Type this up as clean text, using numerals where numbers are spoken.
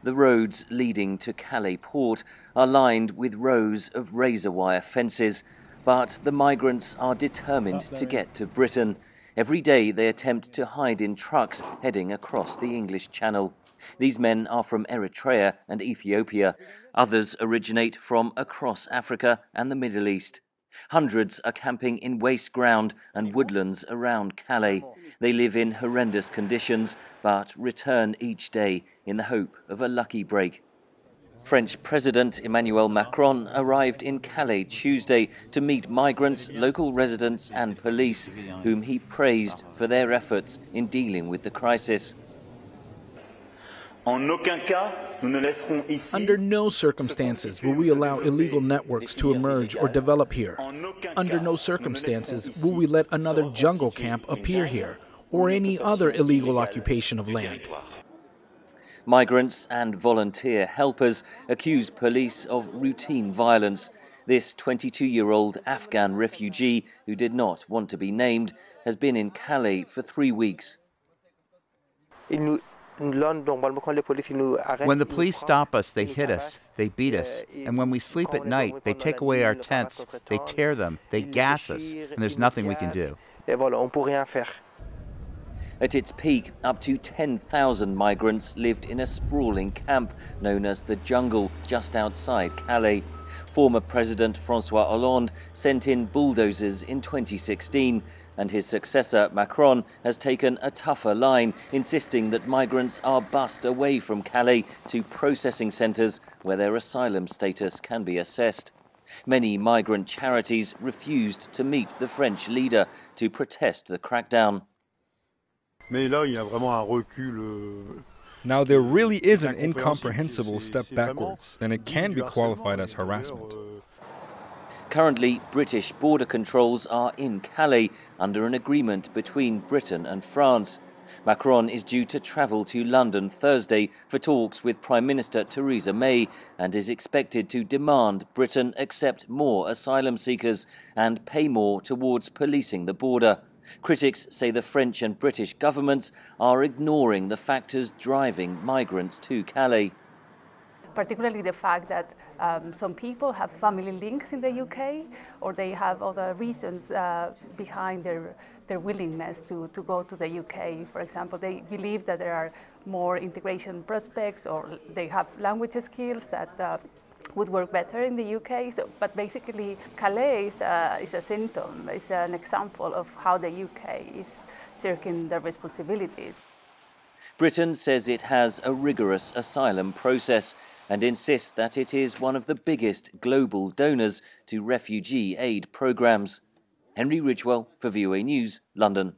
The roads leading to Calais port are lined with rows of razor wire fences, but the migrants are determined to get to Britain. Every day they attempt to hide in trucks heading across the English Channel. These men are from Eritrea and Ethiopia. Others originate from across Africa and the Middle East. Hundreds are camping in waste ground and woodlands around Calais. They live in horrendous conditions, but return each day in the hope of a lucky break. French President Emmanuel Macron arrived in Calais Tuesday to meet migrants, local residents and police, whom he praised for their efforts in dealing with the crisis. Under no circumstances will we allow illegal networks to emerge or develop here. Under no circumstances will we let another jungle camp appear here, or any other illegal occupation of land. Migrants and volunteer helpers accuse police of routine violence. This 22-year-old Afghan refugee, who did not want to be named, has been in Calais for 3 weeks. When the police stop us, they hit us, they beat us, and when we sleep at night, they take away our tents, they tear them, they gas us, and there's nothing we can do. At its peak, up to 10,000 migrants lived in a sprawling camp known as the Jungle just outside Calais. Former President François Hollande sent in bulldozers in 2016, and his successor, Macron, has taken a tougher line, insisting that migrants are bussed away from Calais to processing centres where their asylum status can be assessed. Many migrant charities refused to meet the French leader to protest the crackdown. Now there really is an incomprehensible step backwards, and it can be qualified as harassment. Currently, British border controls are in Calais under an agreement between Britain and France. Macron is due to travel to London Thursday for talks with Prime Minister Theresa May and is expected to demand Britain accept more asylum seekers and pay more towards policing the border. Critics say the French and British governments are ignoring the factors driving migrants to Calais. Particularly the fact that some people have family links in the UK, or they have other reasons behind their willingness to go to the UK. For example, they believe that there are more integration prospects, or they have language skills that would work better in the UK. But basically, Calais is a symptom, is an example of how the UK is shirking their responsibilities. Britain says it has a rigorous asylum process and insists that it is one of the biggest global donors to refugee aid programmes. Henry Ridgwell for VOA News, London.